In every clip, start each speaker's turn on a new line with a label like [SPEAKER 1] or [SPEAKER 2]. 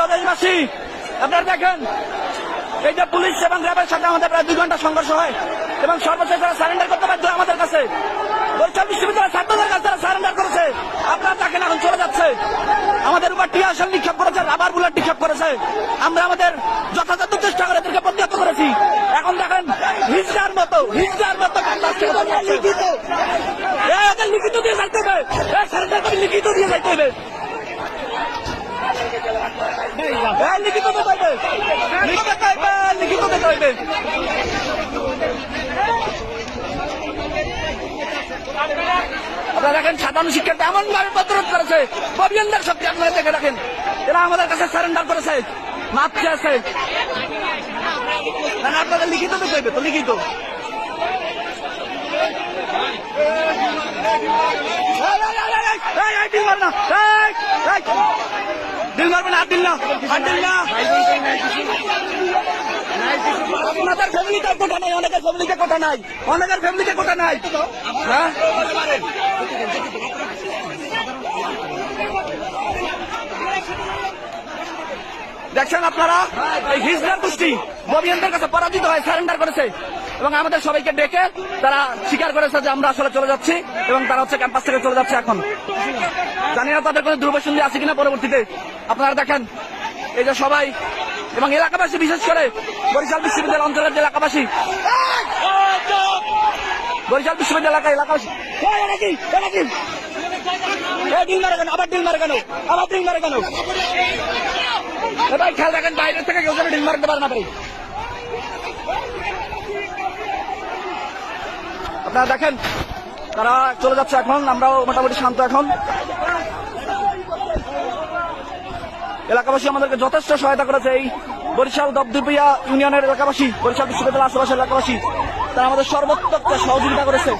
[SPEAKER 1] প্রিয় দেশবাসী, আপনারা দেখেন এই যে পুলিশ এবং র্যাবের সাথে আমাদের প্রায় 2 ঘন্টা সংঘর্ষ হয় এবং সর্বশেষ তারা সারেন্ডার করতে বাধ্য হয় আমাদের কাছে। বরিশাল বিশ্ববিদ্যালয়ের ছাত্রদের কাছে তারা সারেন্ডার করেছে। আপনারা দেখেন এখন চলে যাচ্ছে। আমাদের উপর টিয়ার শেল নিক্ষেপ করেছে, রাবার বুলেট নিক্ষেপ করেছে। আমরা আমাদের যথাযথ চেষ্টা করে এদেরকে প্রতিহত করেছি। এখন দেখেন হিজড়ার মতো এদের লিখিত দিয়ে যাইতে হবে, সারেন্ডার করে লিখিত দিয়ে যাইতে হবে। লিখিত দিতে হইবে, লিখিত দিতে হইবে। আপনারা দেখেন সাধারণ শিক্ষার্থী এমন ভাবে প্রতিরোধ করেছে, ববিয়ানদের শক্তি আপনারা দেখে রাখেন। এরা আমাদের কাছে সারেন্ডার করেছে, মাপ চেয়েছে। আপনাদের লিখিত দিতে হইবে, তো লিখিত। দিল মারবে না, দিল না, দিল না। আপনাদের ফ্যামিলিতে কোটা নাই, অনেকের ফ্যামিলিতে কোটা নাই, অনেকের ফ্যামিলিতে কোটা নাই। হ্যাঁ, দেখছেন আপনারা এই হিজড়ার গোষ্ঠী ববিয়ানদের কাছে পরাজিত হয়ে সারেন্ডার করেছে এবং আমাদের সবাইকে ডেকে তারা স্বীকার করেছে যে আমরা আসলে চলে যাচ্ছি এবং তারা হচ্ছে ক্যাম্পাস থেকে চলে যাচ্ছে। এখন জানি না তাদের কোনো দুর্বসন্ধি আছে কিনা পরবর্তীতে। আপনারা দেখেন এই যে সবাই এবং এলাকাবাসী, বিশেষ করে বরিশাল বিশ্ববিদ্যালয় অঞ্চলের যে এলাকাবাসী, বরিশাল বিশ্ববিদ্যালয় এলাকাবাসী ডিল মারে কেন, আবার ডিল মারে কেন, আবার ডিল মারে কেন? ভাই খেয়াল রাখেন, বাইরের থেকে কেউ যেন ডিল মারতে পারে না ভাই। আপনারা দেখেন তারা চলে যাচ্ছে। এখন আমরাও মোটামুটি শান্ত। এখন এলাকাবাসী আমাদেরকে যথেষ্ট সহায়তা করেছে। এই বরিশাল দপদপিয়া ইউনিয়নের এলাকাবাসী, বরিশাল বিশ্ববিদ্যালয়ের আশেপাশের এলাকাবাসী, তারা আমাদের সর্বোত্তম সহযোগিতা করেছে।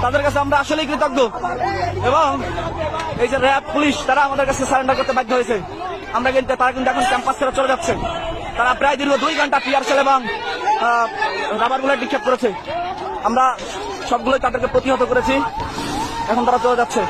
[SPEAKER 1] তাদের কাছে আমরা আসলেই কৃতজ্ঞ। এবং এই যে র্যাব, পুলিশ, তারা আমাদের কাছে সারেন্ডার করতে বাধ্য হয়েছে। আমরা কিন্তু তারা কিন্তু এখন ক্যাম্পাস ছেড়ে চলে যাচ্ছে। তারা প্রায় দীর্ঘ 2 ঘন্টা টিয়ার শেল এবং রাবার বুলেট নিক্ষেপ করেছে। আমরা সবগুলোই তাদেরকে প্রতিহত করেছি। এখন তারা চলে যাচ্ছে।